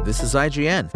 This is IGN.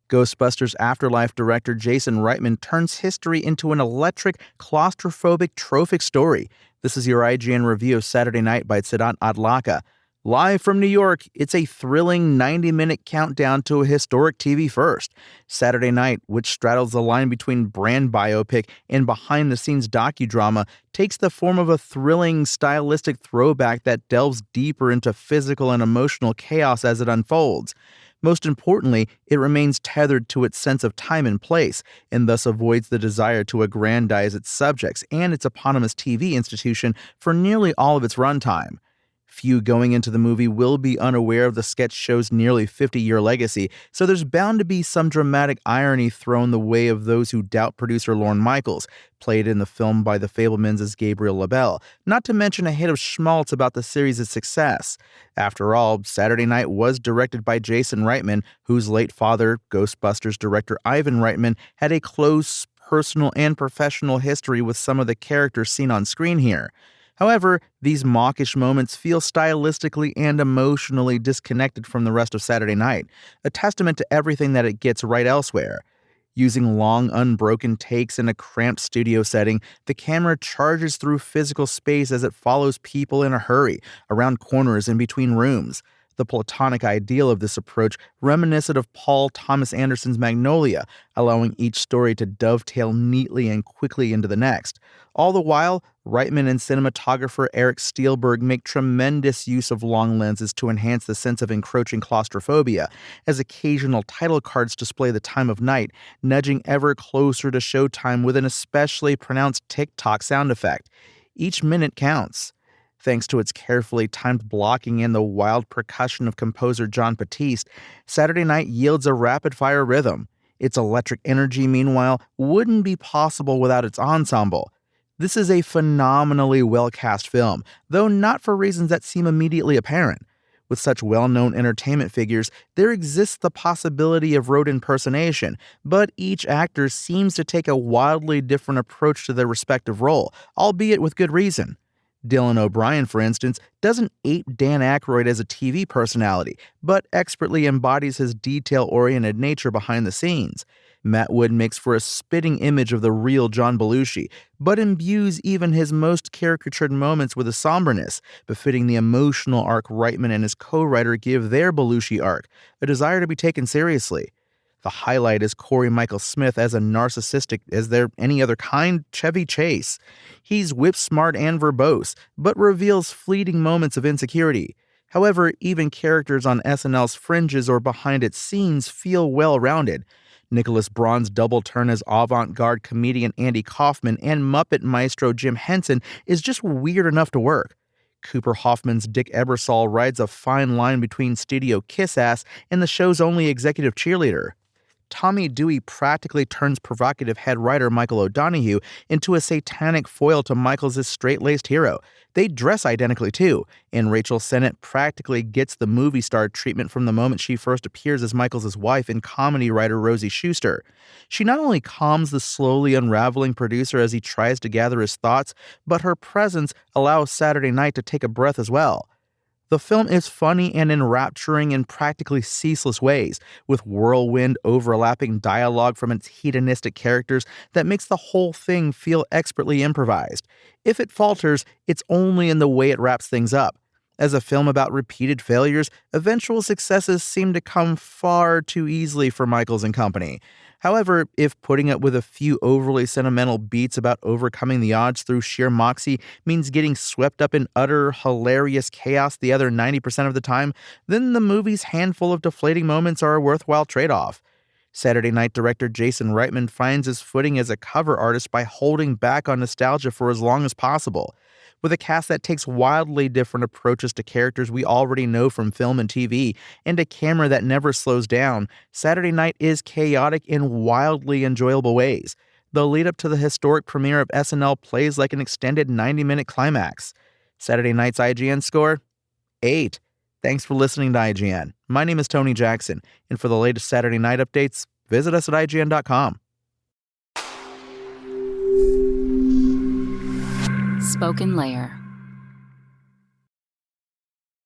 Ghostbusters Afterlife director Jason Reitman turns history into an electric, claustrophobic, trophic story. This is your IGN review of Saturday Night by Siddhant Adlakha. Live from New York, it's a thrilling 90-minute countdown to a historic TV first. Saturday Night, which straddles the line between brand biopic and behind-the-scenes docudrama, takes the form of a thrilling, stylistic throwback that delves deeper into physical and emotional chaos as it unfolds. Most importantly, it remains tethered to its sense of time and place, and thus avoids the desire to aggrandize its subjects and its eponymous TV institution for nearly all of its runtime. Few going into the movie will be unaware of the sketch show's nearly 50-year legacy, so there's bound to be some dramatic irony thrown the way of those who doubt producer Lorne Michaels, played in the film by the Fabelmans as Gabriel LaBelle, not to mention a hit of schmaltz about the series' success. After all, Saturday Night was directed by Jason Reitman, whose late father, Ghostbusters director Ivan Reitman, had a close personal and professional history with some of the characters seen on screen here. However, these mawkish moments feel stylistically and emotionally disconnected from the rest of Saturday Night, a testament to everything that it gets right elsewhere. Using long, unbroken takes in a cramped studio setting, the camera charges through physical space as it follows people in a hurry, around corners and between rooms. The platonic ideal of this approach reminiscent of Paul Thomas Anderson's Magnolia, allowing each story to dovetail neatly and quickly into the next. All the while, Reitman and cinematographer Eric Steelberg make tremendous use of long lenses to enhance the sense of encroaching claustrophobia, as occasional title cards display the time of night, nudging ever closer to showtime with an especially pronounced tick-tock sound effect. Each minute counts. Thanks to its carefully timed blocking and the wild percussion of composer Jon Batiste, Saturday Night yields a rapid-fire rhythm. Its electric energy, meanwhile, wouldn't be possible without its ensemble. This is a phenomenally well-cast film, though not for reasons that seem immediately apparent. With such well-known entertainment figures, there exists the possibility of rote impersonation, but each actor seems to take a wildly different approach to their respective role, albeit with good reason. Dylan O'Brien, for instance, doesn't ape Dan Aykroyd as a TV personality, but expertly embodies his detail-oriented nature behind the scenes. Matt Wood makes for a spitting image of the real John Belushi, but imbues even his most caricatured moments with a somberness, befitting the emotional arc Reitman and his co-writer give their Belushi arc, a desire to be taken seriously. The highlight is Corey Michael Smith as a narcissistic as there any other kind Chevy Chase. He's whip-smart and verbose, but reveals fleeting moments of insecurity. However, even characters on SNL's fringes or behind its scenes feel well-rounded. Nicholas Braun's double turn as avant-garde comedian Andy Kaufman and Muppet maestro Jim Henson is just weird enough to work. Cooper Hoffman's Dick Ebersol rides a fine line between studio kiss-ass and the show's only executive cheerleader. Tommy Dewey practically turns provocative head writer Michael O'Donoghue into a satanic foil to Michaels' straight-laced hero. They dress identically too, and Rachel Sennett practically gets the movie star treatment from the moment she first appears as Michaels' wife in comedy writer Rosie Schuster. She not only calms the slowly unraveling producer as he tries to gather his thoughts, but her presence allows Saturday Night to take a breath as well. The film is funny and enrapturing in practically ceaseless ways, with whirlwind overlapping dialogue from its hedonistic characters that makes the whole thing feel expertly improvised. If it falters, it's only in the way it wraps things up. As a film about repeated failures, eventual successes seem to come far too easily for Michaels and company. However, if putting up with a few overly sentimental beats about overcoming the odds through sheer moxie means getting swept up in utter, hilarious chaos the other 90% of the time, then the movie's handful of deflating moments are a worthwhile trade-off. Saturday Night director Jason Reitman finds his footing as a cover artist by holding back on nostalgia for as long as possible. With a cast that takes wildly different approaches to characters we already know from film and TV, and a camera that never slows down, Saturday Night is chaotic in wildly enjoyable ways. The lead-up to the historic premiere of SNL plays like an extended 90-minute climax. Saturday Night's IGN score? 8. Thanks for listening to IGN. My name is Tony Jackson, and for the latest Saturday Night updates, visit us at IGN.com. Spoken Layer.